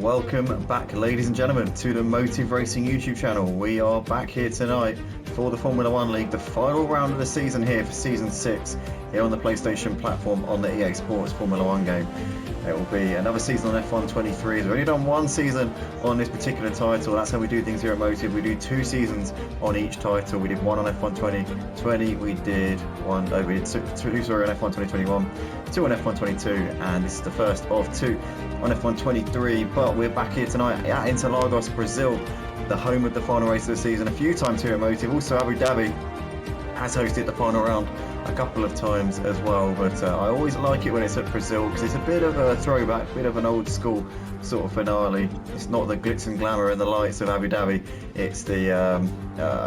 Welcome back, ladies and gentlemen, to the Motive Racing YouTube channel. We are back here tonight for the Formula One League, the final round of the season here for Season 6, here on the PlayStation platform on the EA Sports Formula One game. It will be another season on F1 23. We've only done one season on this particular title. That's how we do things here at Motive. We do 2 seasons on each title. We did one on F1 2020. We did two on F1 2021, 2 on F1 22, and this is the first of 2 on F1 23. But we're back here tonight at Interlagos, Brazil, the home of the final race of the season. A few times here at Motive. Also, Abu Dhabi has hosted the final round a couple of times as well, but I always like it when it's at Brazil because it's a bit of a throwback, a bit of an old school sort of finale. It's not the glitz and glamour and the lights of Abu Dhabi. It's the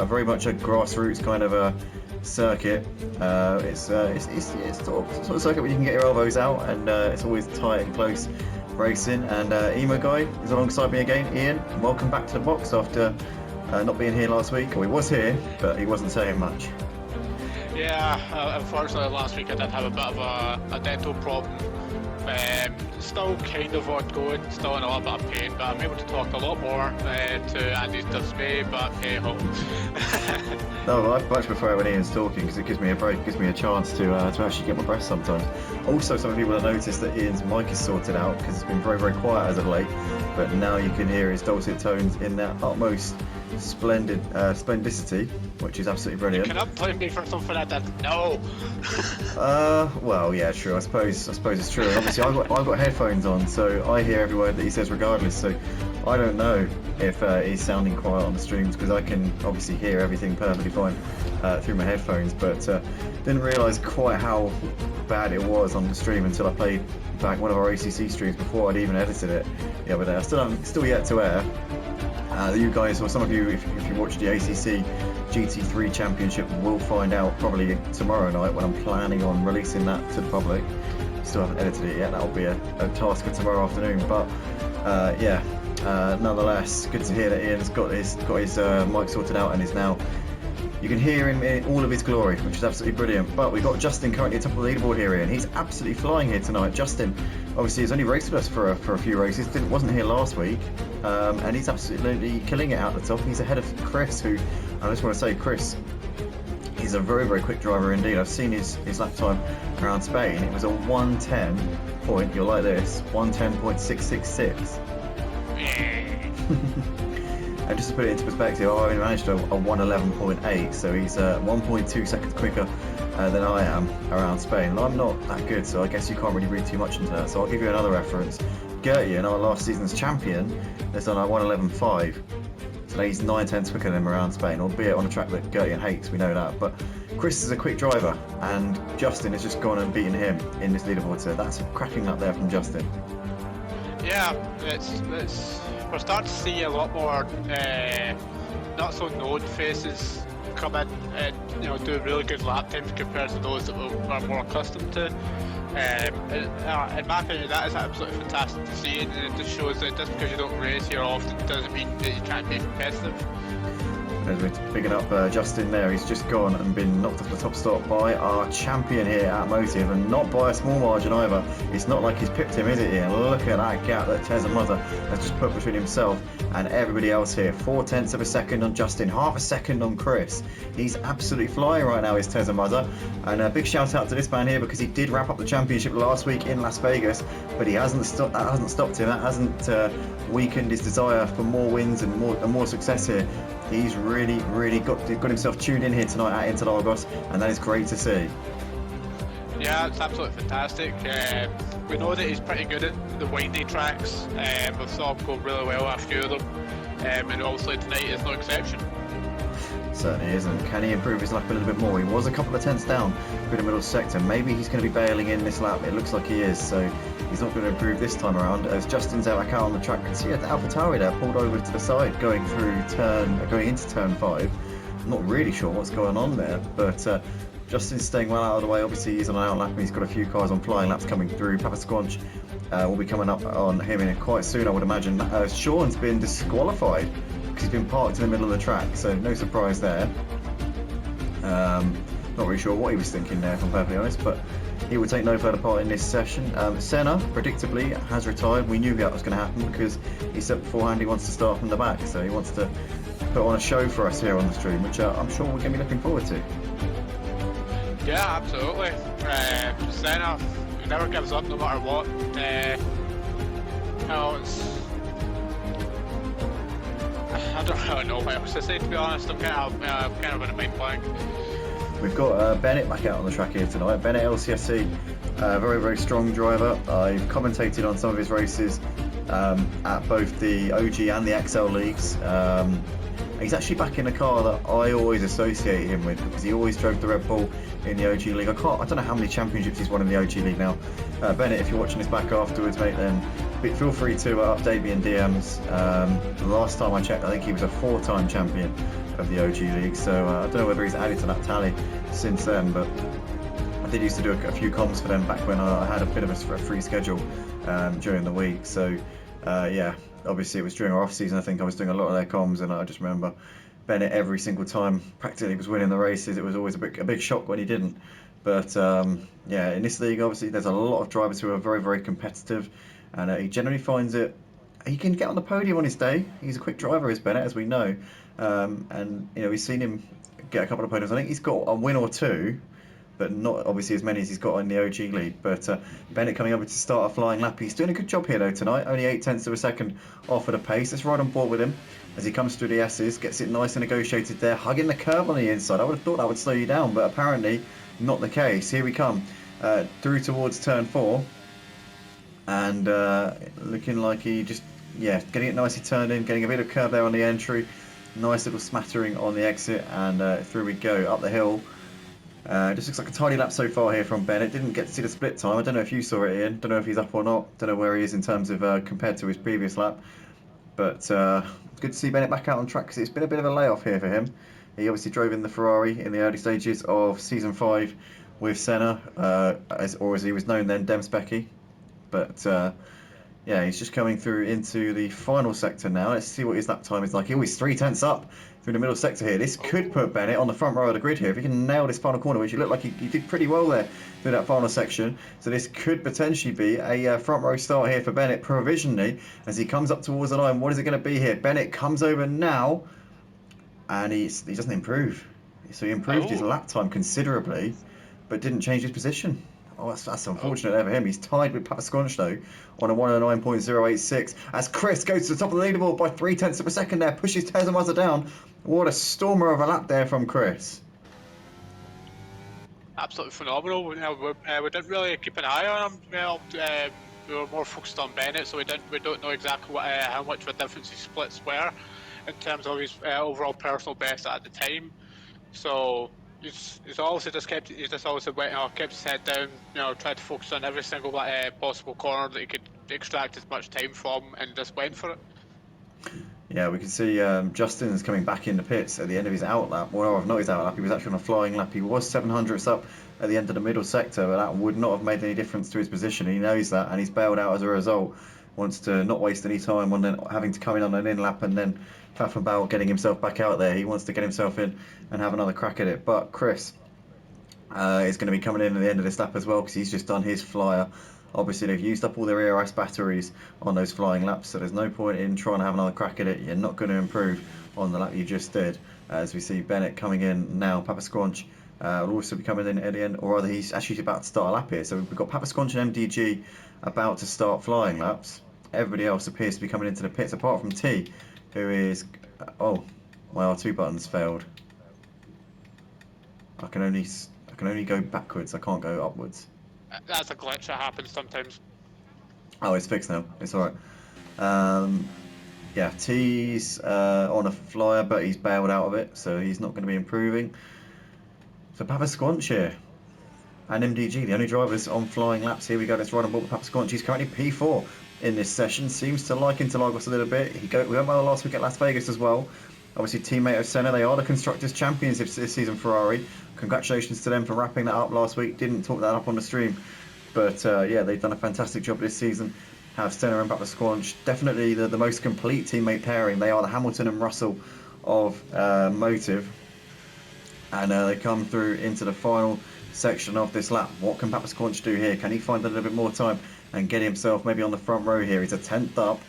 very much a grassroots kind of a circuit. It's sort of circuit where you can get your elbows out, and it's always tight and close racing. And Emo Guy is alongside me again. Iain, welcome back to the box after not being here last week. Well, he was here, but he wasn't saying much. Yeah, unfortunately last week I did have a bit of a dental problem. Still kind of ongoing, still in a little bit of pain, but I'm able to talk a lot more to Andy's dismay, but hey ho. No, I much prefer when Ian's talking because it gives me a break, gives me a chance to actually get my breath sometimes. Also, some people have noticed that Ian's mic is sorted out because it's been very, very quiet as of late, but now you can hear his dulcet tones in their utmost splendidity, which is absolutely brilliant. You cannot blame me for something I didn't know. Well, yeah, true. I suppose it's true. And obviously, I've got headphones on, so I hear every word that he says regardless. So I don't know if he's sounding quiet on the streams because I can obviously hear everything perfectly fine through my headphones. But didn't realise quite how bad it was on the stream until I played back one of our ACC streams before I'd even edited it the other day. I still yet to air. You guys, or some of you, if you watch the ACC GT3 Championship, will find out probably tomorrow night when I'm planning on releasing that to the public. Still haven't edited it yet. That'll be a task for tomorrow afternoon. But nonetheless, good to hear that Ian's got his mic sorted out and is now. You can hear him in all of his glory, which is absolutely brilliant. But we've got Justin currently at the top of the leaderboard here, Ian. He's absolutely flying here tonight. Justin, obviously, has only raced with us for a few races. Wasn't here last week, and he's absolutely killing it out the top. He's ahead of Chris, who I just want to say, Chris, he's a very, very quick driver indeed. I've seen his lap time around Spain. It was a 110 point. You'll like this, 110.666. And just to put it into perspective, I only managed a 111.8, so he's 1.2 seconds quicker than I am around Spain. And I'm not that good, so I guess you can't really read too much into that. So I'll give you another reference. Gertie, our last season's champion, is on a 111.5. So he's 9/10 quicker than him around Spain, albeit on a track that Gertie hates, we know that. But Chris is a quick driver, and Justin has just gone and beaten him in this leaderboard, so that's a cracking up there from Justin. Yeah, we're starting to see a lot more not so known faces come in and do really good lap times compared to those that we're more accustomed to. In my opinion, that is absolutely fantastic to see, and it just shows that just because you don't race here often doesn't mean that you can't be competitive. As we're picking up Justin there, he's just gone and been knocked off the top stop by our champion here at Motive, and not by a small margin either. It's not like he's pipped him, is it, Ian? Look at that gap that Tezza Mother has just put between himself and everybody else here. 0.4 of a second on Justin, half a second on Chris. He's absolutely flying right now, is Tezza Mother. And a big shout out to this man here because he did wrap up the championship last week in Las Vegas, but he hasn't stopped. That hasn't stopped him. That hasn't weakened his desire for more wins and more success here. He's really got himself tuned in here tonight at Interlagos, and that is great to see. Yeah, it's absolutely fantastic. We know that he's pretty good at the windy tracks. We saw him go really well at a few of them, and obviously tonight is no exception. Certainly isn't. Can he improve his lap a little bit more? He was a couple of tenths down through the middle sector. Maybe he's going to be bailing in this lap. It looks like he is, so he's not going to improve this time around. As Justin's back out on the track, you can see the AlphaTauri there pulled over to the side, going into turn 5. I'm not really sure what's going on there, but Justin's staying well out of the way. Obviously, he's on an outlap and he's got a few cars on flying laps coming through. Papa Squanch will be coming up on him in quite soon, I would imagine. Sean's been disqualified because he's been parked in the middle of the track, so no surprise there. Not really sure what he was thinking there, if I'm perfectly honest, but he would take no further part in this session. Senna, predictably, has retired. We knew that was going to happen because he said beforehand he wants to start from the back, so he wants to put on a show for us here on the stream, which I'm sure we're going to be looking forward to. Yeah, absolutely. Senna, he never gives up no matter what. I don't really know what else to say, to be honest. I'm kind of in a mind blank. We've got Bennett back out on the track here tonight. Bennett LCSC, very, very strong driver. I've commentated on some of his races at both the OG and the XL leagues. He's actually back in a car that I always associate him with because he always drove the Red Bull in the OG league. I don't know how many championships he's won in the OG league now. Bennett, if you're watching this back afterwards, mate, then feel free to update me in DMs. The last time I checked, I think he was a 4-time champion of the OG league, so I don't know whether he's added to that tally since then, but I did used to do a few comms for them back when I had a bit of a free schedule during the week. So yeah, obviously it was during our off season. I think I was doing a lot of their comms, and I just remember Bennett every single time practically was winning the races. It was always a big shock when he didn't. But yeah, in this league, obviously there's a lot of drivers who are very, very competitive, and he generally finds it. He can get on the podium on his day. He's a quick driver, is Bennett, as we know. And you know, we've seen him get a couple of podiums. I think he's got a win or two, but not obviously as many as he's got in the OG league. But Bennett coming over to start a flying lap. He's doing a good job here though tonight. Only 0.8 of a second off at a pace. Let's ride on board with him as he comes through the S's, gets it nice and negotiated there, hugging the curb on the inside. I would have thought that would slow you down, but apparently not the case. Here we come through towards turn 4, and looking like he just, yeah, getting it nicely turned in, getting a bit of curb there on the entry. Nice little smattering on the exit, and through we go up the hill. Just looks like a tidy lap so far here from Bennett. Didn't get to see the split time. I don't know if you saw it, Ian. Don't know if he's up or not. Don't know where he is in terms of compared to his previous lap. But it's good to see Bennett back out on track because it's been a bit of a layoff here for him. He obviously drove in the Ferrari in the early stages of Season 5 with Senna, or as he was known then, Demspecki. But yeah, he's just coming through into the final sector now. Let's see what his lap time is like. He always 3/10 up through the middle sector here. This could put Bennett on the front row of the grid here. If he can nail this final corner, which he looked like he did pretty well there through that final section. So this could potentially be a front row start here for Bennett provisionally as he comes up towards the line. What is it going to be here? Bennett comes over now, and he doesn't improve. So he improved his lap time considerably, but didn't change his position. Oh, that's unfortunate there for him. He's tied with Pasquanch though on a 109.086 as Chris goes to the top of the leaderboard by 0.3 of a second there, pushes Tez and Mazda down. What a stormer of a lap there from Chris. Absolutely phenomenal. We didn't really keep an eye on him. We were more focused on Bennett, so we don't know exactly how much of a difference his splits were in terms of his overall personal best at the time. So he's obviously kept his head down, tried to focus on every single possible corner that he could extract as much time from, and just went for it. Yeah, we can see Justin's coming back in the pits at the end of his out lap. Well, not his out lap, he was actually on a flying lap. He was 700ths up at the end of the middle sector, but that would not have made any difference to his position. He knows that, and he's bailed out as a result. Wants to not waste any time on then having to come in on an in lap and then faff about getting himself back out there. He wants to get himself in and have another crack at it. But Chris is going to be coming in at the end of this lap as well because he's just done his flyer. Obviously, they've used up all their ERS batteries on those flying laps, so there's no point in trying to have another crack at it. You're not going to improve on the lap you just did. As we see Bennett coming in now, Pasquanch will also be coming in at the end, or rather he's actually about to start a lap here. So we've got Pasquanch and MDG about to start flying laps. Everybody else appears to be coming into the pits, apart from T, who is... oh, my R2 button's failed. I can only go backwards, I can't go upwards. That's a glitch that happens sometimes. Oh, it's fixed now. It's alright. Yeah, T's on a flyer, but he's bailed out of it, so he's not going to be improving. So Pasquanch here and MDG, the only drivers on flying laps. Here we go. Let's ride on board with Pasquanch. He's currently P4 in this session. Seems to like Interlagos a little bit. We went well last week at Las Vegas as well. Obviously, teammate of Senna. They are the Constructors' Champions this season, Ferrari. Congratulations to them for wrapping that up last week. Didn't talk that up on the stream. But yeah, they've done a fantastic job this season. Have Senna and Pasquanch. Definitely the most complete teammate pairing. They are the Hamilton and Russell of Motive. And they come through into the final section of this lap. What can Papa Squanch do here? Can he find a little bit more time and get himself maybe on the front row here? He's a 10th up.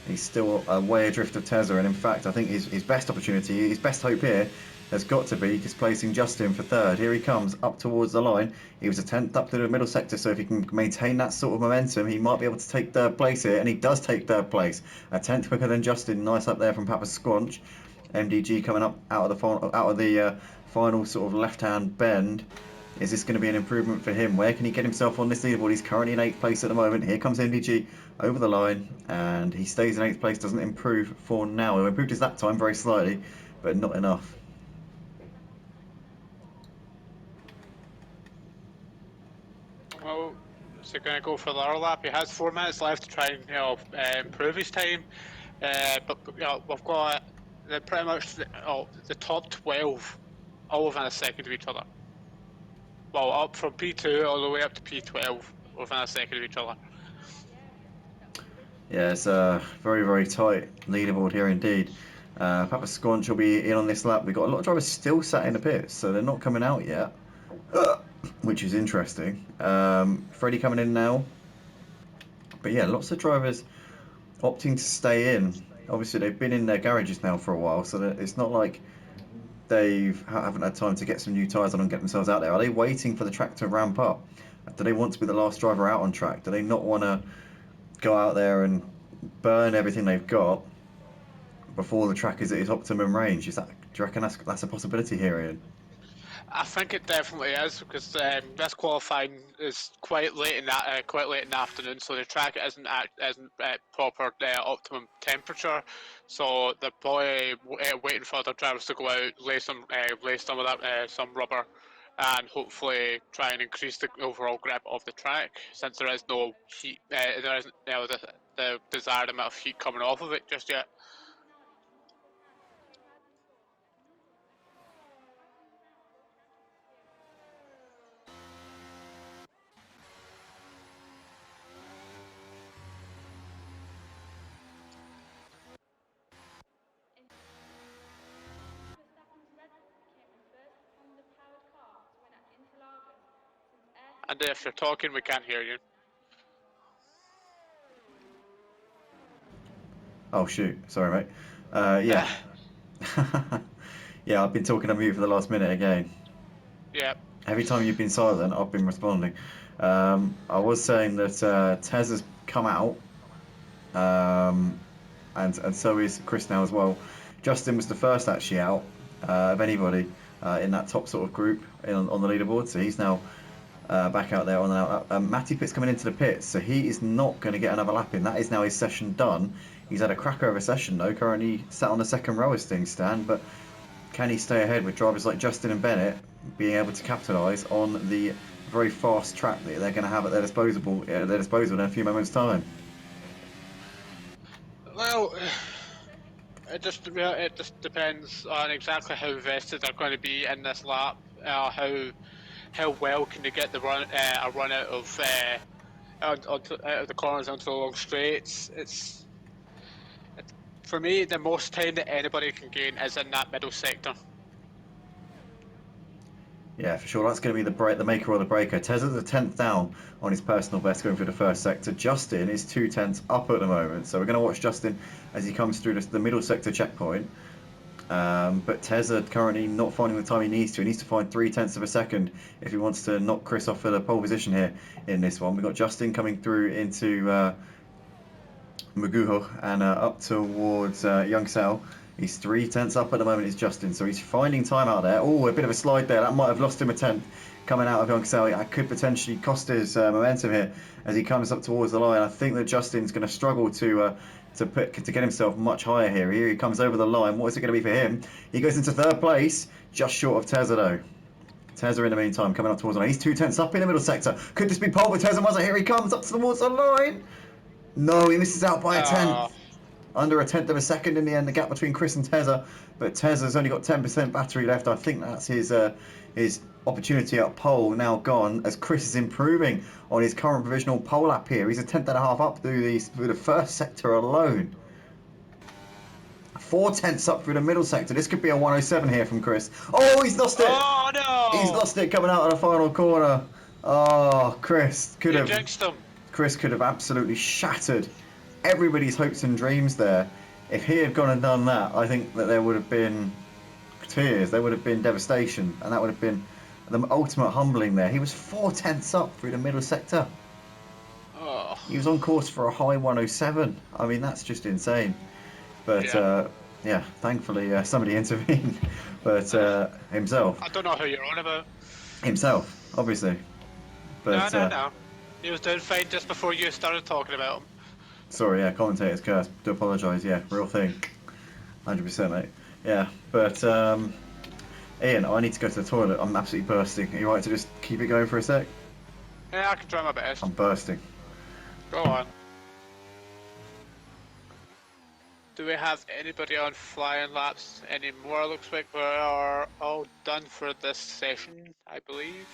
He's still way adrift of Tezza, and in fact, I think his best opportunity, his best hope here has got to be displacing Justin for third. Here he comes up towards the line. He was a 10th up to the middle sector, so if he can maintain that sort of momentum, he might be able to take third place here, and he does take third place. A 10th quicker than Justin. Nice up there from Papa Squanch. MDG coming up out of the final sort of left-hand bend. Is this going to be an improvement for him? Where can he get himself on this leaderboard? He's currently in 8th place at the moment. Here comes MDG over the line, and he stays in 8th place, doesn't improve for now. He improved his lap time very slightly, but not enough. Well, is he going to go for the other lap? He has 4 minutes left to try and improve his time. But we've got pretty much the top 12 all within a second of each other. Well, up from P2 all the way up to P12 within a second of each other. Yeah, it's a very, very tight leaderboard here indeed. Papa Squanch will be in on this lap. We've got a lot of drivers still sat in the pits, so they're not coming out yet, which is interesting. Freddie coming in now. But yeah, lots of drivers opting to stay in. Obviously, they've been in their garages now for a while, so that it's not like they haven't had time to get some new tyres on and get themselves out there. Are they waiting for the track to ramp up? Do they want to be the last driver out on track? Do they not want to go out there and burn everything they've got before the track is at its optimum range? Do you reckon that's a possibility here, Ian? I think it definitely is, because this qualifying is quite late in the afternoon, so the track isn't at proper optimum temperature. So they're probably waiting for other drivers to go out, lay some of that some rubber, and hopefully try and increase the overall grip of the track, since there is no heat. There isn't the desired amount of heat coming off of it just yet. And if you're talking, we can't hear you. Oh shoot, sorry mate. Yeah. Yeah, I've been talking on mute for the last minute again. Yeah. Every time you've been silent, I've been responding. I was saying that Tez has come out, and so is Chris now as well. Justin was the first actually out of anybody in that top sort of group on the leaderboard, so he's now back out there on the Matty Pitt's coming into the pits, so he is not going to get another lap in. That is now his session done. He's had a cracker of a session though, currently sat on the second row as things stand, but can he stay ahead with drivers like Justin and Bennett being able to capitalise on the very fast track that they're going to have at their disposal in a few moments' time? Well, it just depends on exactly how vested they're going to be in this lap. How well can they get the run a run out of out of the corners onto the long straights? It's for me, the most time that anybody can gain is in that middle sector. Yeah, for sure. That's going to be the maker or the breaker. Tezza's a 10th down on his personal best going through the first sector. Justin is 2/10 up at the moment. So we're going to watch Justin as he comes through the middle sector checkpoint. But Tezza currently not finding the time he needs to. He needs to find 3/10 of a second if he wants to knock Chris off for the pole position here in this one. We've got Justin coming through into Maguho and up towards Young Sal. He's 3/10 up at the moment, is Justin, so he's finding time out there. Oh, a bit of a slide there. That might have lost him a tenth coming out of Young Sal. That could potentially cost his momentum here as he comes up towards the line. I think that Justin's going to struggle to get himself much higher here. Here he comes over the line. What is it going to be for him? He goes into third place, just short of Tezza though. Tezza in the meantime coming up towards the line. He's 2/10 up in the middle sector. Could this be pole for Tezza? Here he comes up towards the line. No, he misses out by a tenth. Under a tenth of a second in the end, the gap between Chris and Tezza. But Tezza's only got 10% battery left. I think that's his opportunity at pole now gone, as Chris is improving on his current provisional pole lap here. He's a tenth and a half up through the first sector alone. 4/10 up through the middle sector. This could be a 107 here from Chris. Oh, he's lost it! Oh no! He's lost it coming out of the final corner. Oh, Chris could You have. jinxed him. Chris could have absolutely shattered everybody's hopes and dreams there. If he had gone and done that, I think that there would have been tears, there would have been devastation, and that would have been the ultimate humbling there. He was 4/10 up through the middle sector. Oh. He was on course for a high 107. I mean, that's just insane. But yeah, thankfully somebody intervened. But himself. I don't know who you're on about. Himself, obviously. But, No. He was doing fine just before you started talking about him. Sorry, yeah, commentator's curse. Do apologise, yeah, real thing. 100%, mate. Yeah, but Ian, I need to go to the toilet. I'm absolutely bursting. Are you right to just keep it going for a sec? Yeah, I can try my best. I'm bursting. Go on. Do we have anybody on flying laps anymore? Looks like we are all done for this session, I believe.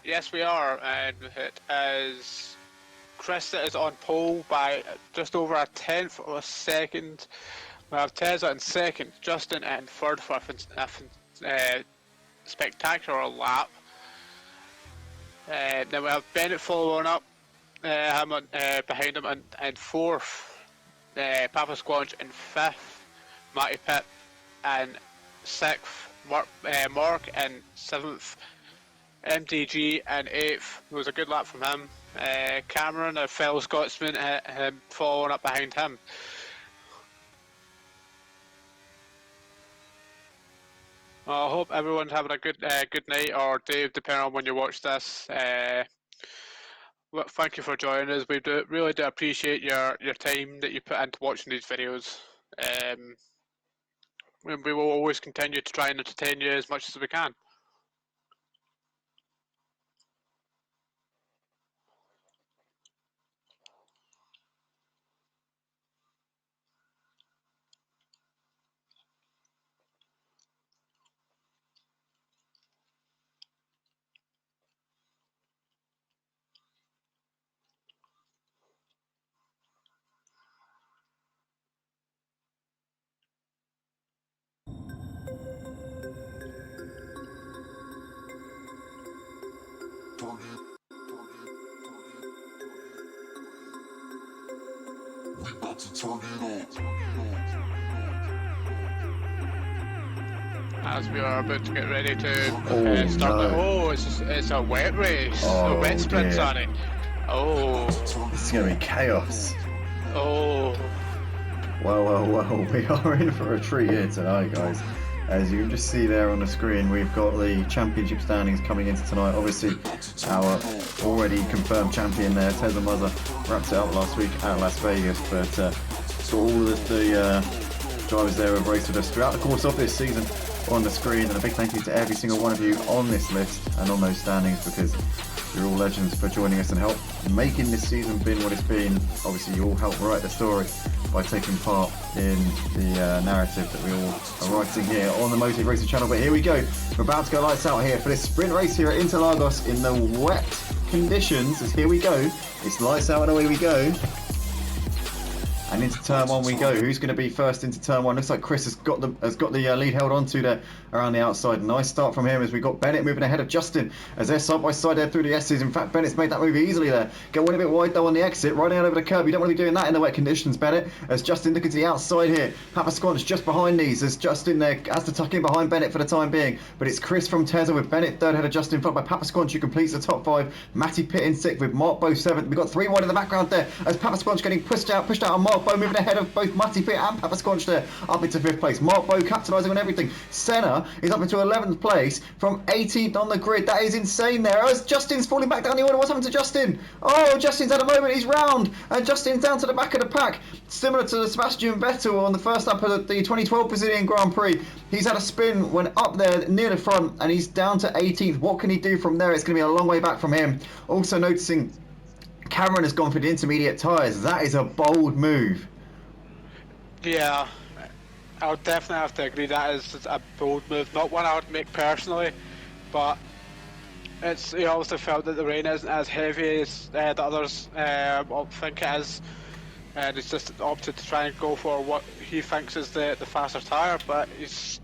Yes, we are, and it is Chris that is on pole by just over a tenth of a second. We have Teza in second, Justin in third for a spectacular lap. Then we have Bennett following up, behind him in fourth. Papa Squanch in fifth, Matty Pitt in sixth, Mark in seventh, MDG in eighth. It was a good lap from him. Cameron, a fellow Scotsman, following up behind him. Well, I hope everyone's having a good night or day, depending on when you watch this. Well, thank you for joining us. We really do appreciate your time that you put into watching these videos. We will always continue to try and entertain you as much as we can. As we are about to get ready to start the... Oh, it's a wet race. A wet sprint, sorry. Oh. This is going to be chaos. Oh. Well, we are in for a treat here tonight, guys. As you can just see there on the screen, we've got the championship standings coming into tonight. Obviously, our already confirmed champion there, Teza Muzza, wrapped it up last week at Las Vegas. But got all of the drivers there have raced with us throughout the course of this season on the screen. And a big thank you to every single one of you on this list and on those standings, because you're all legends for joining us and help making this season been what it's been. Obviously, you all help write the story by taking part in the narrative that we all are writing here on the Motive Racing channel. But here we go. We're about to go lights out here for this sprint race here at Interlagos in the wet conditions. As here we go. It's lights out and away we go. And into turn one we go. Who's going to be first into turn one? Looks like Chris has got the lead held onto there around the outside. Nice start from him as we got Bennett moving ahead of Justin as they're side by side there through the S's. In fact, Bennett's made that move easily there. Going a bit wide though on the exit, riding out over the curb. You don't want to be doing that in the wet conditions, Bennett. As Justin looking to the outside here. Papa Squanch just behind these as Justin there has to tuck in behind Bennett for the time being. But it's Chris from Teza with Bennett third, ahead of Justin, followed by Papa Squanch who completes the top five. Matty Pitt in sixth with Mark Bow seventh. We've got 3 wide in the background there as Papa Squanch getting pushed out and Mark Bow moving ahead of both Matty Pitt and Papa Squanch there, up into 5th place. Mark Bow capitalising on everything. Senna is up into 11th place from 18th on the grid. That is insane there. As Justin's falling back down the order. What's happened to Justin? Oh, Justin's had a moment. He's round. And Justin's down to the back of the pack. Similar to the Sebastian Vettel on the first lap of the 2012 Brazilian Grand Prix. He's had a spin, went up there near the front, and he's down to 18th. What can he do from there? It's going to be a long way back from him. Also noticing Cameron has gone for the intermediate tyres. That is a bold move. Yeah, I would definitely have to agree that is a bold move. Not one I would make personally, but it's, you obviously felt that the rain isn't as heavy as the others think it is. and he's just opted to try and go for what he thinks is the faster tyre, but he's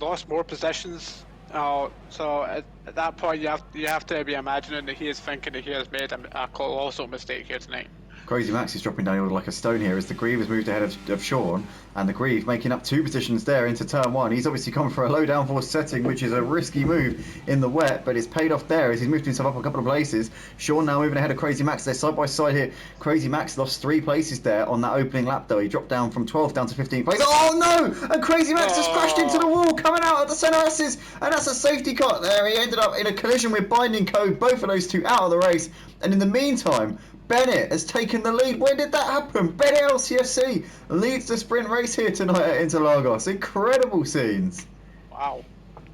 lost more positions. So at that point, you have to be imagining that he is thinking that he has made a colossal mistake here tonight. Crazy Max is dropping down the order like a stone here as the Grieve has moved ahead of Sean, and the Grieve making up 2 positions there into turn 1. He's obviously come for a low downforce setting, which is a risky move in the wet, but it's paid off there as he's moved himself up a couple of places. Sean now moving ahead of Crazy Max. They're side by side here. Crazy Max lost 3 places there on that opening lap though. He dropped down from 12th down to 15th place. Oh no! And Crazy Max has crashed into the wall coming out of the centre S's, and that's a safety car there. He ended up in a collision with Binding Code, both of those two out of the race, and in the meantime Bennett has taken the lead. When did that happen? Bennett LCFC leads the sprint race here tonight at Interlagos. Incredible scenes. Wow.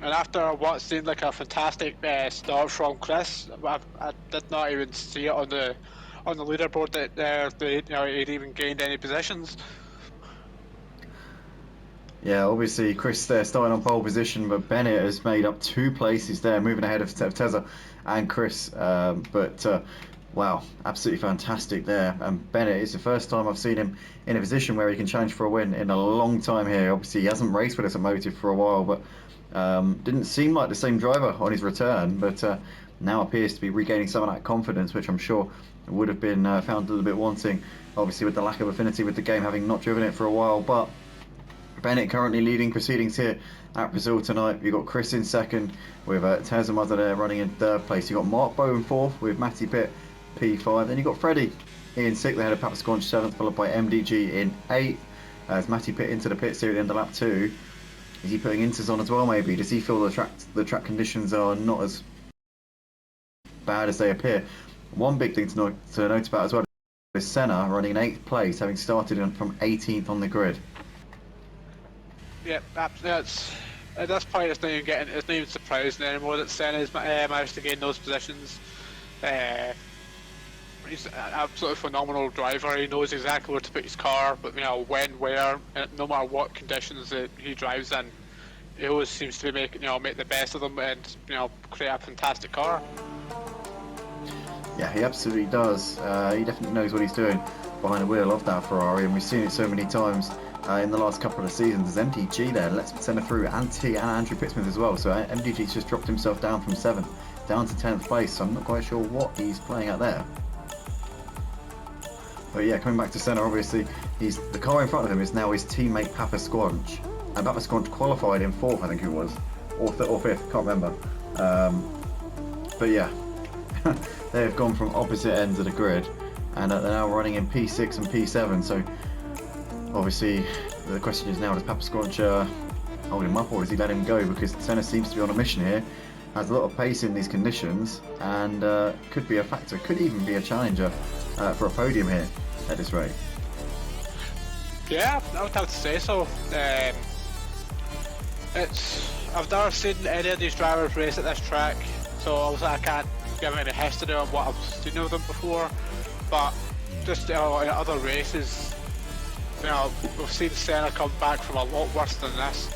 And after what seemed like a fantastic start from Chris, I did not even see it on the leaderboard that he'd even gained any positions. Yeah, obviously Chris there starting on pole position, but Bennett has made up 2 places there, moving ahead of Tezza and Chris. Wow, absolutely fantastic there. And Bennett, it's the first time I've seen him in a position where he can challenge for a win in a long time here. Obviously, he hasn't raced with us at Motive for a while, but didn't seem like the same driver on his return. But now appears to be regaining some of that confidence, which I'm sure would have been found a little bit wanting, obviously with the lack of affinity with the game, having not driven it for a while. But Bennett currently leading proceedings here at Brazil tonight. You've got Chris in second with Tezza Mother there running in 3rd place. You've got Mark Bow in 4th with Matty Pitt P5. Then you've got Freddie in 6th ahead of Papasconch 7th, followed by MDG in 8th. As Matty Pitt into the pits here at the end of lap 2. Is he putting inters on as well maybe? Does he feel the track conditions are not as bad as they appear? One big thing to note about as well is Senna running in 8th place, having started from 18th on the grid. Yeah, that's at this point it's not even surprising anymore that Senna's managed to gain those positions. He's an absolutely phenomenal driver. He knows exactly where to put his car, but when, where, and no matter what conditions that he drives in, he always seems to make the best of them and create a fantastic car. Yeah, he absolutely does. He definitely knows what he's doing behind the wheel of that Ferrari, and we've seen it so many times in the last couple of seasons. As MDG there lets Senna through, and Andrew Pittsmith as well. So MDG's just dropped himself down from 7th down to 10th place. So I'm not quite sure what he's playing at there. But yeah, coming back to Senna, obviously, the car in front of him is now his teammate Papasconch. And Papasconch qualified in 4th, I think it was, or 5th, can't remember. But yeah, they have gone from opposite ends of the grid, and they're now running in P6 and P7. So obviously, the question is now, does Papasconch hold him up, or does he let him go? Because Senna seems to be on a mission here, has a lot of pace in these conditions, and could be a factor, could even be a challenger for a podium here at this rate. Yeah, I would have to say so. I've never seen any of these drivers race at this track, so obviously I can't give any history on what I've seen of them before. But just in other races, we've seen Senna come back from a lot worse than this.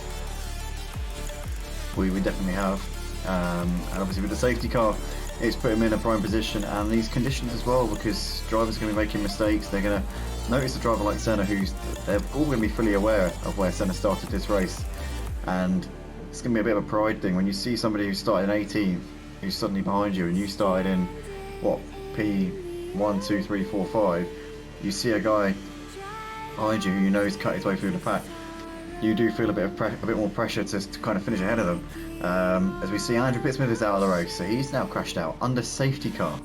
We definitely have, and obviously with the safety car, it's put him in a prime position, and these conditions as well, because drivers are going to be making mistakes. They're going to notice a driver like Senna, they're all going to be fully aware of where Senna started this race, and it's going to be a bit of a pride thing when you see somebody who started in 18th, who's suddenly behind you, and you started in what, P1, 2, 3, 4, 5. You see a guy behind you who you know has cut his way through the pack. You do feel a bit more pressure to kind of finish ahead of them. As we see, Andrew Pittsmith is out of the race, so he's now crashed out under safety car.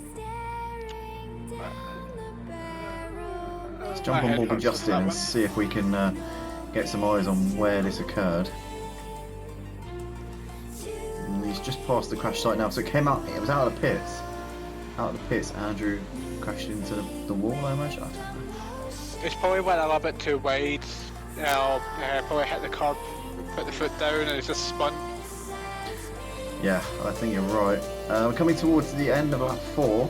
Let's jump on board with Justin and see if we can get some eyes on where this occurred. And he's just past the crash site now, so it was out of the pits. Out of the pits, Andrew crashed into the wall, I imagine. It's probably went a little bit too wide. Probably hit the curb, put the foot down, and it's just spun. Yeah, I think you're right. We're coming towards the end of lap 4.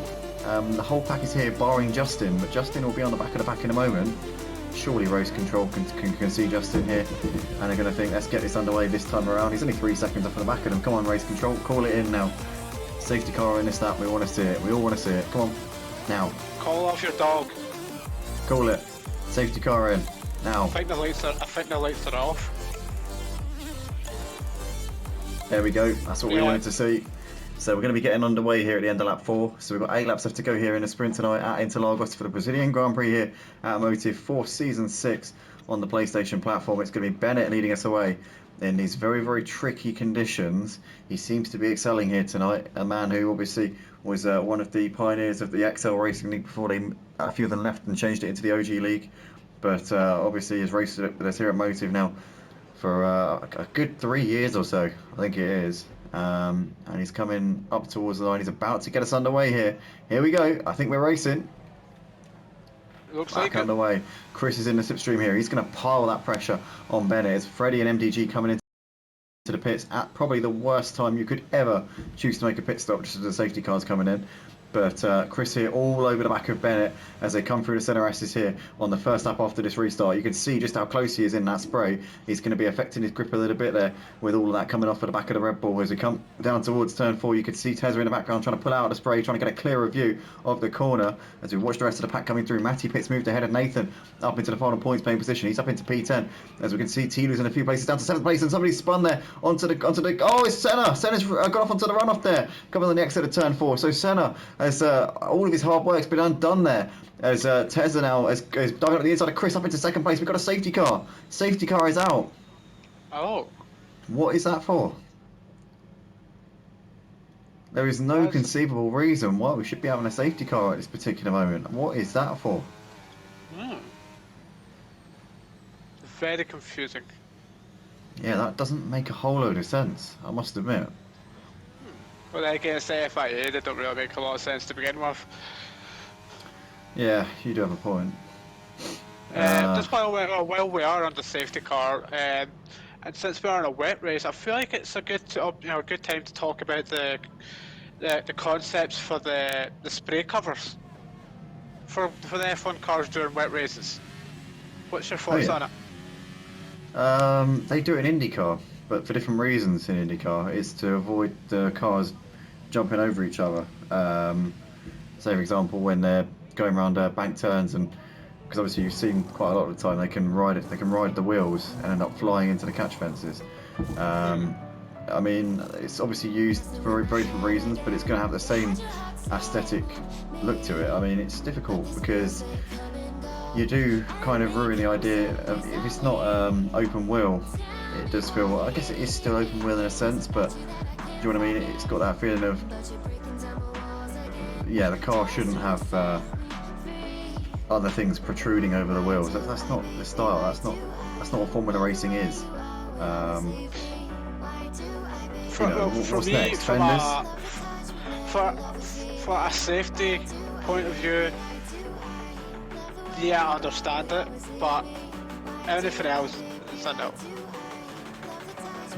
The whole pack is here, barring Justin, but Justin will be on the back of the pack in a moment. Surely race control can see Justin here, and they're going to think, let's get this underway this time around. He's only 3 seconds off of the back of them. Come on, race control, call it in now. Safety car in this lap, we want to see it. We all want to see it. Come on, now. Call off your dog. Call it. Safety car in. Now. I think the lights are off. There we go. That's what we wanted to see. So we're going to be getting underway here at the end of lap 4. So we've got 8 laps left to go here in the sprint tonight at Interlagos for the Brazilian Grand Prix here at Motive for Season 6 on the PlayStation platform. It's going to be Bennett leading us away in these very, very tricky conditions. He seems to be excelling here tonight. A man who obviously was one of the pioneers of the XL Racing League before a few of them left and changed it into the OG League. But obviously has raced with us here at Motive now for a good 3 years or so, I think it is. And he's coming up towards the line. He's about to get us underway here. Here we go. I think we're racing. Looks Back like underway. Chris is in the slipstream here. He's going to pile that pressure on Bennett. It's Freddie and MDG coming into the pits at probably the worst time you could ever choose to make a pit stop, just as the safety car's coming in. But Chris here all over the back of Bennett as they come through the centre S's here on the first lap after this restart. You can see just how close he is in that spray. He's going to be affecting his grip a little bit there with all of that coming off of the back of the Red Bull. As we come down towards turn 4, you can see Tezza in the background trying to pull out the spray, trying to get a clearer view of the corner. As we watch the rest of the pack coming through, Matty Pitts moved ahead of Nathan up into the final points paying position. He's up into P10. As we can see, Tilu's in a few places down to 7th place, and somebody spun there onto the oh, it's Senna. Senna's got off onto the runoff there, coming on the exit of turn 4. So Senna has all of his hard work's been undone there as Tezza now has dug up the inside of Chris up into 2nd place. We've got a safety car. Safety car is out. Oh. What is that for? There is no conceivable reason why we should be having a safety car at this particular moment. What is that for? Very confusing. Yeah, that doesn't make a whole load of sense, I must admit. Well, then again, it's the FIA, they don't really make a lot of sense to begin with. Yeah, you do have a point. Just while we are on the safety car, and since we're on a wet race, I feel like it's a good time to talk about the concepts for the spray covers for the F1 cars during wet races. What's your thoughts on it? They do it in IndyCar, but for different reasons in IndyCar. It's to avoid the cars jumping over each other. Say, for example, when they're going around bank turns, and because obviously you've seen quite a lot of the time they can ride the wheels and end up flying into the catch fences. I mean, it's obviously used for very different reasons, but it's going to have the same aesthetic look to it. I mean, it's difficult because you do kind of ruin the idea of, if it's not open wheel, it does feel, I guess it is still open wheel in a sense, but do you know what I mean? It's got that feeling of, yeah, the car shouldn't have other things protruding over the wheels. That's not the style. That's not what Formula Racing is. What's next? Fenders? For a safety point of view, yeah, I understand it, but anything else, it's a no.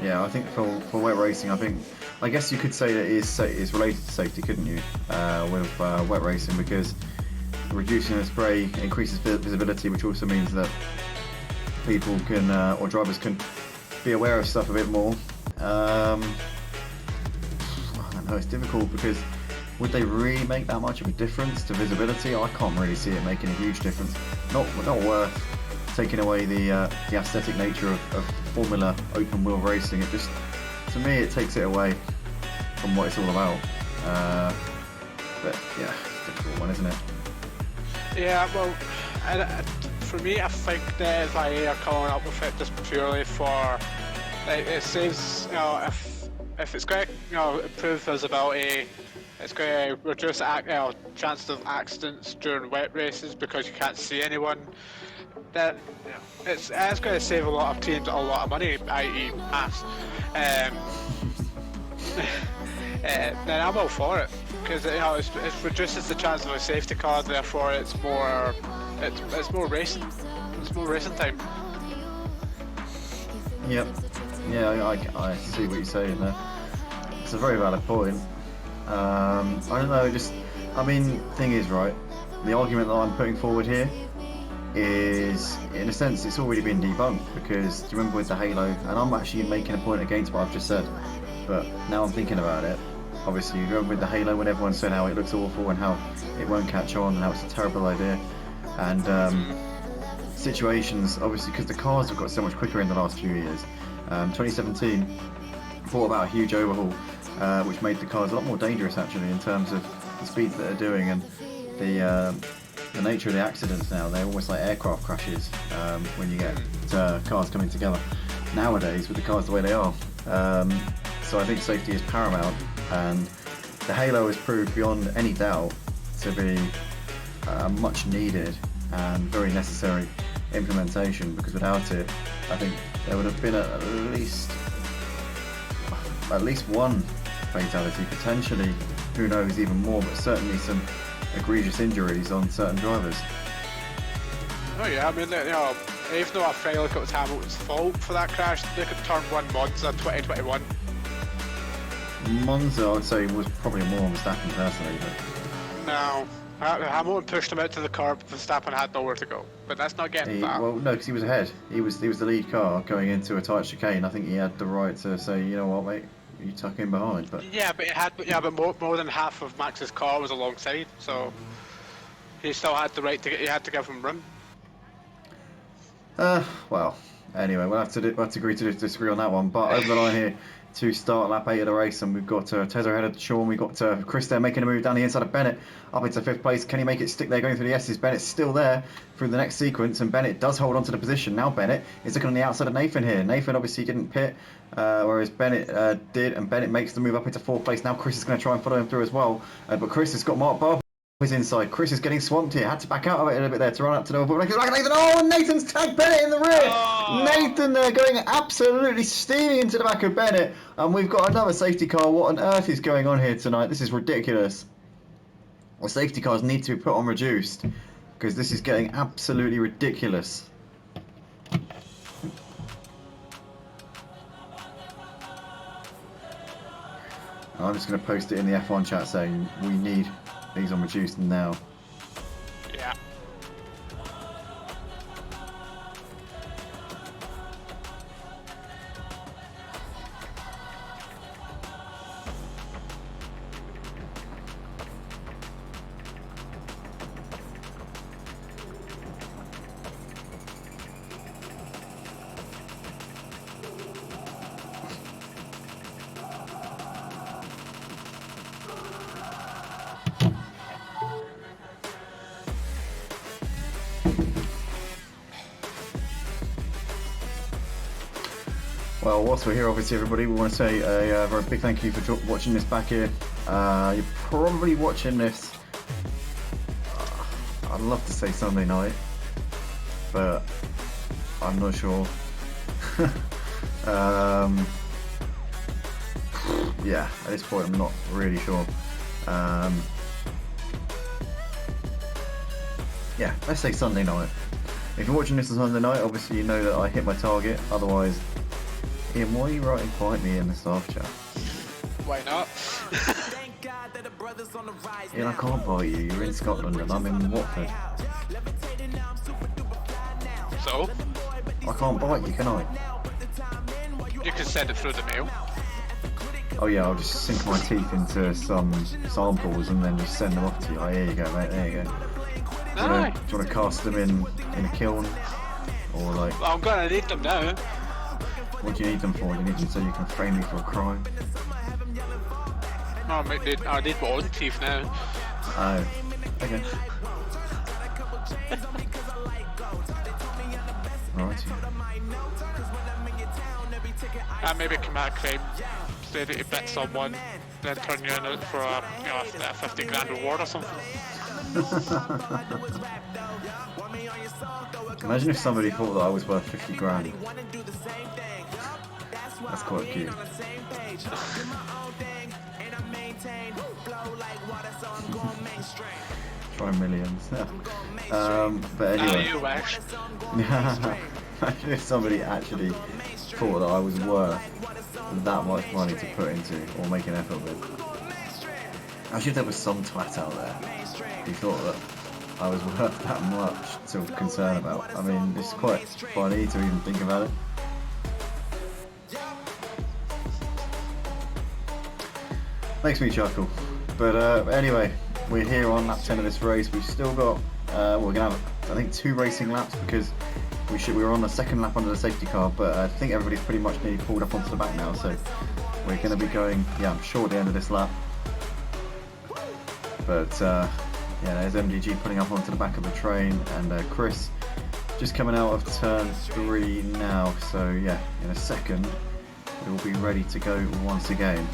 Yeah, I think for wet racing, I guess you could say that it is related to safety, couldn't you? With wet racing, because reducing the spray increases visibility, which also means that people can, or drivers can, be aware of stuff a bit more. I don't know, it's difficult because would they really make that much of a difference to visibility? I can't really see it making a huge difference. Not worth taking away the aesthetic nature of Formula open wheel racing. It just, to me, it takes it away from what it's all about. But yeah, it's a difficult one, isn't it? Yeah, well, for me, I think the FIA are coming up with it just purely for, like, it saves, if it's going to improve visibility, it's going to reduce chances of accidents during wet races because you can't see anyone. That it's going to save a lot of teams a lot of money, i.e. us. Then I'm all for it because it reduces the chance of a safety car. Therefore, it's more racing. It's more racing time. Yep. Yeah, I see what you're saying there. It's a very valid point. I don't know. Thing is, right, the argument that I'm putting forward here is, in a sense, it's already been debunked, because do you remember with the Halo, and I'm actually making a point against what I've just said, but now I'm thinking about it, obviously you remember with the Halo when everyone said how it looks awful and how it won't catch on and how it's a terrible idea, and situations, obviously, because the cars have got so much quicker in the last few years. 2017 brought about a huge overhaul, which made the cars a lot more dangerous actually in terms of the speeds that they're doing and the nature of the accidents now. They're almost like aircraft crashes when you get cars coming together nowadays with the cars the way they are. So I think safety is paramount, and the Halo has proved beyond any doubt to be much needed and very necessary implementation, because without it I think there would have been at least one fatality, potentially, who knows, even more, but certainly some egregious injuries on certain drivers. Oh yeah, I mean, you know, even though I feel like it was Hamilton's fault for that crash, they could turn 1 Monza 2021. Monza, I'd say, was probably more on Verstappen personally, but... No, Hamilton pushed him out to the curb, Verstappen had nowhere to go. But that's not getting that. Well, no, because he was ahead. He was the lead car going into a tight chicane. I think he had the right to say, you know what, mate, you tuck in behind. But yeah, but more than half of Max's car was alongside, so he still had the right to he had to give him room. Well, anyway, we'll have to agree to disagree on that one. But over the line here to start lap 8 of the race, and we've got Tezo ahead of Sean. We've got Chris there making a move down the inside of Bennett up into 5th place. Can he make it stick there going through the S's? Bennett's still there through the next sequence, and Bennett does hold on to the position. Now Bennett is looking on the outside of Nathan here. Nathan obviously didn't pit, whereas Bennett did, and Bennett makes the move up into 4th place. Now Chris is going to try and follow him through as well, but Chris has got Mark Barber inside. Chris is getting swamped here. Had to back out of it a little bit there to run up to the but Nathan. Oh, and Nathan's tagged Bennett in the rear. Oh. Nathan there going absolutely steaming into the back of Bennett, and we've got another safety car. What on earth is going on here tonight? This is ridiculous. Well, safety cars need to be put on reduced, because this is getting absolutely ridiculous. I'm just going to post it in the F1 chat saying we need these on reduced now. Yeah. Well, whilst we're here, obviously, everybody, we want to say a very big thank you for watching this back here. You're probably watching this, I'd love to say Sunday night, but I'm not sure. Yeah, at this point, I'm not really sure. Yeah, let's say Sunday night. If you're watching this on Sunday night, obviously you know that I hit my target, otherwise... Iain, why are you writing quietly in the staff chat? Why not? Iain, I can't bite you. You're in Scotland and I'm in Watford. So? I can't bite you, can I? You can send it through the mail. Oh yeah, I'll just sink my teeth into some samples and then just send them off to you. Oh, here you go, mate. There you go. Do you want to cast them in a kiln? Or like... Well, I'm gonna need them now. What do you need them for? Do you need them so you can frame me for a crime? No, I need my own teeth now. Oh, okay. Right. And maybe commit a crime, say that you bit someone, then turn you in for a 50 grand reward or something. Imagine if somebody thought that I was worth 50 grand. That's quite cute. Try millions. But anyway. You wish. Imagine if somebody actually thought that I was worth that much money to put into or make an effort with. Actually, if there was some twat out there who thought that I was worth that much to concern about. I mean, it's quite funny to even think about it. Makes me chuckle. But anyway, we're here on lap 10 of this race. We've still got, we're going to have, I think, 2 racing laps because We were on the second lap under the safety car, but I think everybody's pretty much nearly pulled up onto the back now, so we're going to be going, yeah, I'm sure, at the end of this lap. But yeah, there's MDG putting up onto the back of the train, and Chris just coming out of turn 3 now. So yeah, in a second we'll be ready to go once again.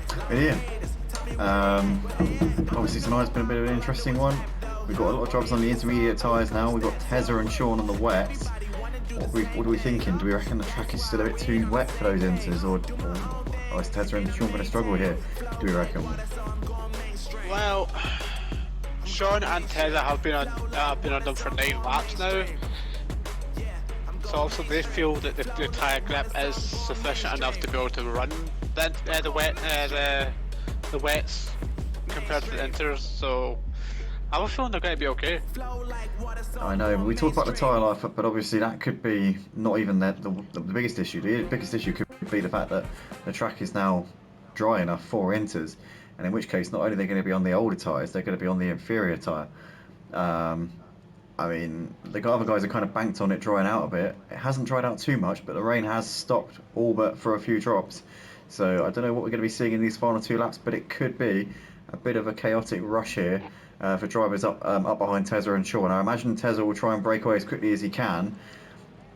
But Iain, obviously tonight's been a bit of an interesting one. We've got a lot of jobs on the intermediate tyres now. We've got Tezza and Sean on the wets. What are we thinking? Do we reckon the track is still a bit too wet for those inters, or is Tezza and Sean going to struggle here? Do we reckon? Well, Sean and Tezza have been on them for 9 laps now. So also they feel that the tyre grip is sufficient enough to be able to run the wets compared to the inters. So I have a feeling they're going to be okay. I know, we talked about the tyre life, but obviously that could be not even the biggest issue. The biggest issue could be the fact that the track is now dry enough for inters, and in which case not only are they going to be on the older tyres, they're going to be on the inferior tyre. I mean, the other guys are kind of banked on it drying out a bit. It hasn't dried out too much, but the rain has stopped all but for a few drops. So I don't know what we're going to be seeing in these final 2 laps, but it could be a bit of a chaotic rush here for drivers up behind Tezza and Sean. I imagine Tezza will try and break away as quickly as he can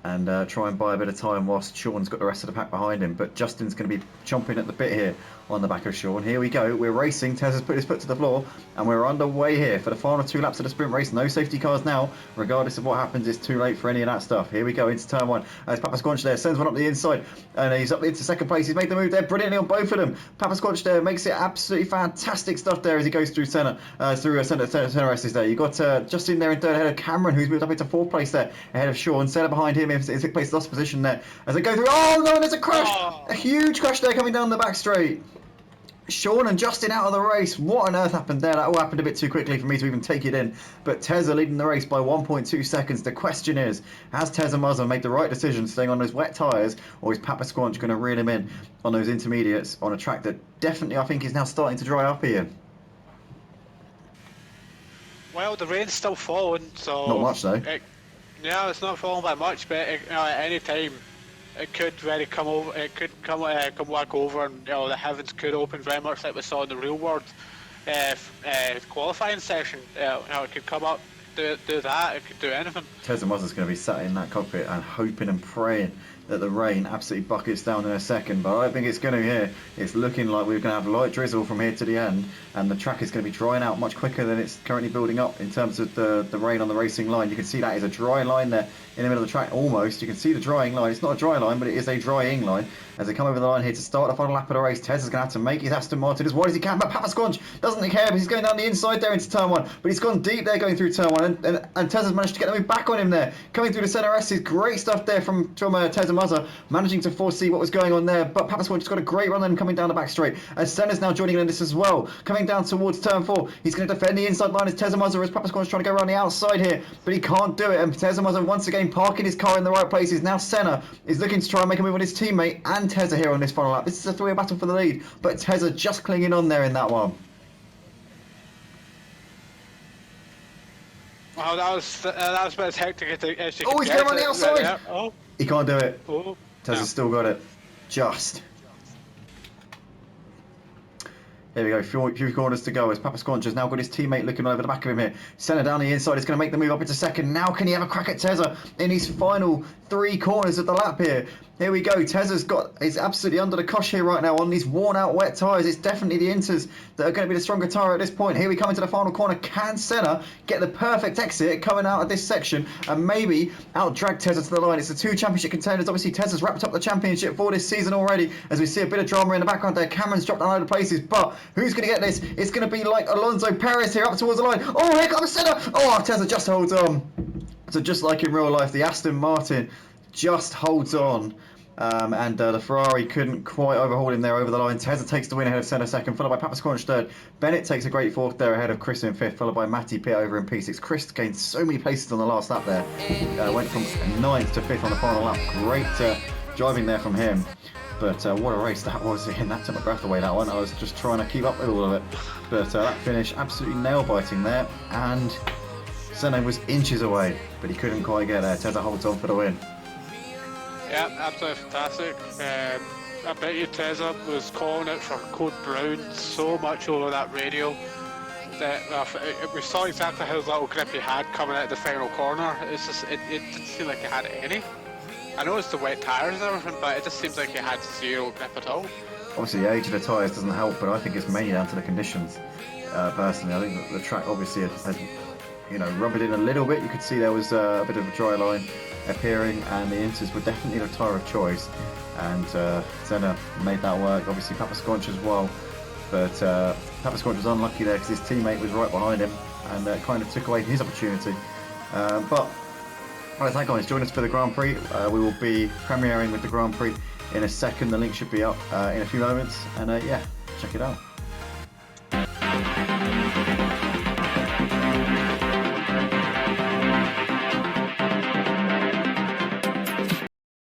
and try and buy a bit of time whilst Sean's got the rest of the pack behind him. But Justin's going to be chomping at the bit here on the back of Sean. Here we go, we're racing. Tezza's put his foot to the floor, and we're underway here for the final 2 laps of the sprint race. No safety cars now. Regardless of what happens, it's too late for any of that stuff. Here we go into turn 1 as Papa Squanch there sends one up the inside, and he's up into second place. He's made the move there brilliantly on both of them. Papa Squanch there makes it absolutely fantastic stuff there as he goes through center races there. You got Justin there in third ahead of Cameron, who's moved up into 4th place there ahead of Sean. Senna behind him in 6th place, lost position there as they go through. Oh no, there's a crash! A huge crash there coming down the back straight. Sean and Justin out of the race. What on earth happened there? That all happened a bit too quickly for me to even take it in. But Tezza leading the race by 1.2 seconds. The question is, has Tezza Muzza made the right decision staying on those wet tyres, or is Papa Squanch going to reel him in on those intermediates on a track that definitely I think is now starting to dry up here? Well, the rain's still falling, so... Not much though. Yeah, it's not falling by much, but at any time it could really come over. It could come back over, and the heavens could open very much like we saw in the real world qualifying session. It could come up, do that. It could do anything. Tezza Muzza's going to be sat in that cockpit and hoping and praying that the rain absolutely buckets down in a second, but I don't think it's going to here. It's looking like we're going to have light drizzle from here to the end, and the track is going to be drying out much quicker than it's currently building up in terms of the rain on the racing line. You can see that is a dry line there in the middle of the track, almost. You can see the drying line. It's not a dry line, but it is a drying line. As they come over the line here to start the final lap of the race, Tezza's going to have to make his Aston Martin as wide as he can, but Papa Squanch doesn't care, but he's going down the inside there into turn 1, but he's gone deep there going through turn 1, and Tezza's managed to get the move back on him there. Coming through the centre S is great stuff there from Tezza Muzza, managing to foresee what was going on there, but Papa Squanch has got a great run then coming down the back straight, as Senna's now joining in this as well, coming down towards turn 4. He's going to defend the inside line as Tezza Muzza, as Papa Squanch trying to go around the outside here, but he can't do it, and Tezza Muzza once again parking his car in the right places. Now Senna is looking to try and make a move on his teammate and Tezza here on this final lap. This is a 3-way battle for the lead, but Tezza just clinging on there in that one. Wow, that was about as hectic as you Oh, he's going on the outside! Oh. He can't do it. Oh. Tezza's still got it. Just. Here we go, few corners to go as Papa Squanch has now got his teammate looking over the back of him here. Senna down the inside is going to make the move up into second. Now can he have a crack at Tezza in his final 3 corners of the lap here? Here we go, is absolutely under the cosh here right now on these worn out wet tyres. It's definitely the Inters that are going to be the stronger tyre at this point. Here we come into the final corner. Can Senna get the perfect exit coming out of this section and maybe out-drag Tezza to the line? It's the 2 championship contenders. Obviously Tezza's wrapped up the championship for this season already, as we see a bit of drama in the background there. Cameron's dropped down a load of places, but who's going to get this? It's going to be like Alonso Perez here up towards the line. Oh, here comes Senna! Oh, Tezza just holds on. So just like in real life, the Aston Martin just holds on. And the Ferrari couldn't quite overhaul him there over the line. Tezza takes the win ahead of Senna second, followed by Papa Squanch third. Bennett takes a great fourth there ahead of Chris in fifth, followed by Matty Pitt over in P6. Chris gained so many places on the last lap there. Went from 9th to 5th on the final lap. Great driving there from him. But what a race that was, and that took my breath away, that one. I was just trying to keep up with all of it. But that finish, absolutely nail-biting there, and Senna was inches away, but he couldn't quite get there. Tezza holds on for the win. Yeah, absolutely fantastic. I bet you Tezza was calling it for Code Brown so much over that radio that we saw exactly how little grip he had coming out of the final corner. It's just, it didn't seem like he had any. I know it's the wet tyres and everything, but it just seems like he had zero grip at all. Obviously, the age of the tyres doesn't help, but I think it's mainly down to the conditions. Personally, I think that the track obviously had rubbered in a little bit. You could see there was a bit of a dry line appearing, and the Inters were definitely the tyre of choice. And Senna made that work. Obviously, Papasconch as well, but Papasconch was unlucky there because his teammate was right behind him, and kind of took away his opportunity. But alright, thank you guys. Join us for the Grand Prix. We will be premiering with the Grand Prix in a second. The link should be up in a few moments, and yeah, check it out.